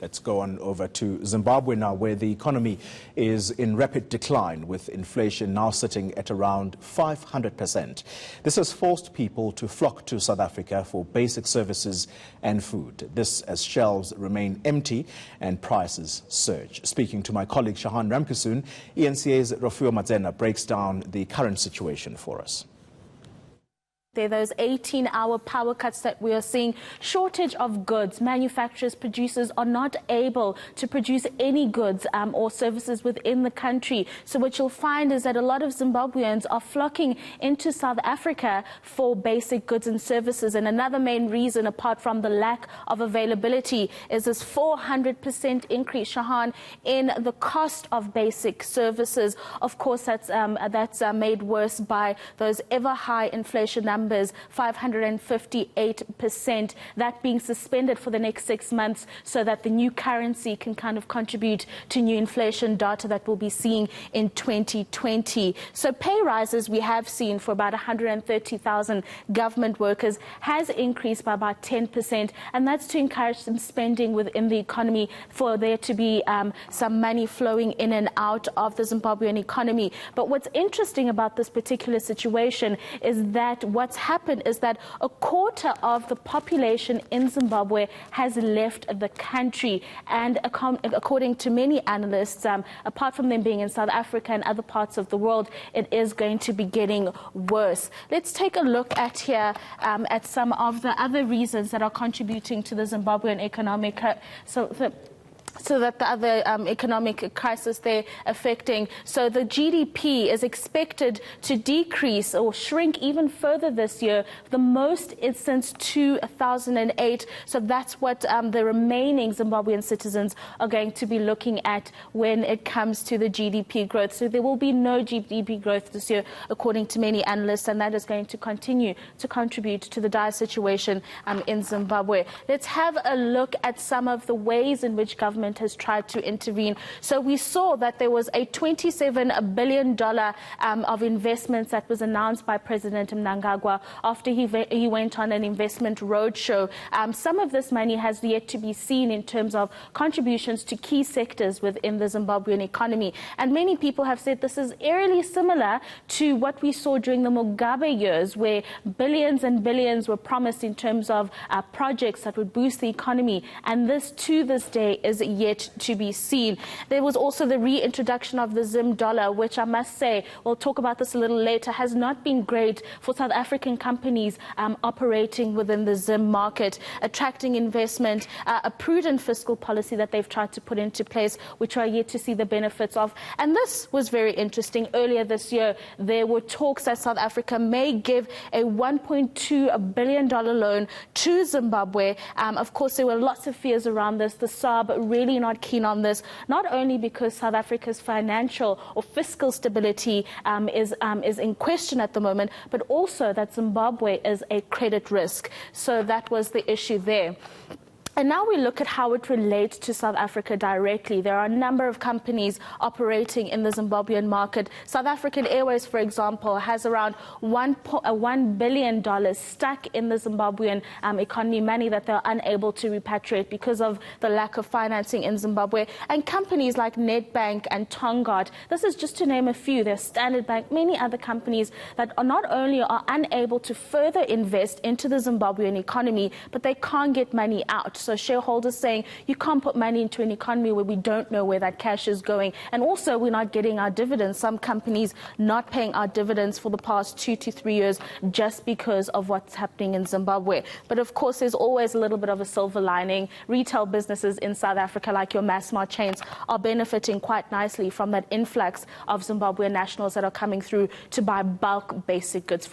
Let's go on over to Zimbabwe now, where the economy is in rapid decline, with inflation now sitting at around 500%. This has forced people to flock to South Africa for basic services and food. This as shelves remain empty and prices surge. Speaking to my colleague Shahan Ramkasoon, ENCA's Rofio Matzena breaks down the current situation for us. There are those 18-hour power cuts that we are seeing, shortage of goods. Manufacturers, producers are not able to produce any goods or services within the country. So what you'll find is that a lot of Zimbabweans are flocking into South Africa for basic goods and services. And another main reason, apart from the lack of availability, is this 400% increase, Shahan, in the cost of basic services. Of course, that's made worse by those ever-high inflation numbers. 558%, that being suspended for the next 6 months so that the new currency can kind of contribute to new inflation data that we'll be seeing in 2020. So pay rises we have seen for about 130,000 government workers has increased by about 10%, and that's to encourage some spending within the economy, for there to be some money flowing in and out of the Zimbabwean economy. But what's interesting about this particular situation is that what's happened is that a quarter of the population in Zimbabwe has left the country, and according to many analysts, apart from them being in South Africa and other parts of the world, it is going to be getting worse. Let's take a look at here at some of the other reasons that are contributing to the Zimbabwean economic so that the other economic crisis they're affecting. So the GDP is expected to decrease or shrink even further this year, the most since 2008. So that's what the remaining Zimbabwean citizens are going to be looking at when it comes to the GDP growth. So there will be no GDP growth this year, according to many analysts, and that is going to continue to contribute to the dire situation in Zimbabwe. Let's have a look at some of the ways in which government has tried to intervene. So we saw that there was a $27 billion of investments that was announced by President Mnangagwa after he went on an investment roadshow. Some of this money has yet to be seen in terms of contributions to key sectors within the Zimbabwean economy. And many people have said this is eerily similar to what we saw during the Mugabe years, where billions and billions were promised in terms of projects that would boost the economy. And this, to this day, is yet to be seen. There was also the reintroduction of the Zim dollar, which I must say, we'll talk about this a little later, has not been great for South African companies operating within the Zim market, attracting investment, a prudent fiscal policy that they've tried to put into place, which are yet to see the benefits of. And this was very interesting. Earlier this year, there were talks that South Africa may give a $1.2 billion loan to Zimbabwe. Of course, there were lots of fears around this. The SARB really not keen on this, not only because South Africa's financial or fiscal stability is in question at the moment, but also that Zimbabwe is a credit risk. So that was the issue there. And now we look at how it relates to South Africa directly. There are a number of companies operating in the Zimbabwean market. South African Airways, for example, has around $1 billion stuck in the Zimbabwean economy, money that they're unable to repatriate because of the lack of financing in Zimbabwe. And companies like Nedbank and Tongaat, this is just to name a few. There's Standard Bank, many other companies that are not only are unable to further invest into the Zimbabwean economy, but they can't get money out. So shareholders saying you can't put money into an economy where we don't know where that cash is going. And also we're not getting our dividends. Some companies not paying our dividends for the past 2 to 3 years just because of what's happening in Zimbabwe. But of course, there's always a little bit of a silver lining. Retail businesses in South Africa, like your Massmart chains, are benefiting quite nicely from that influx of Zimbabwean nationals that are coming through to buy bulk basic goods.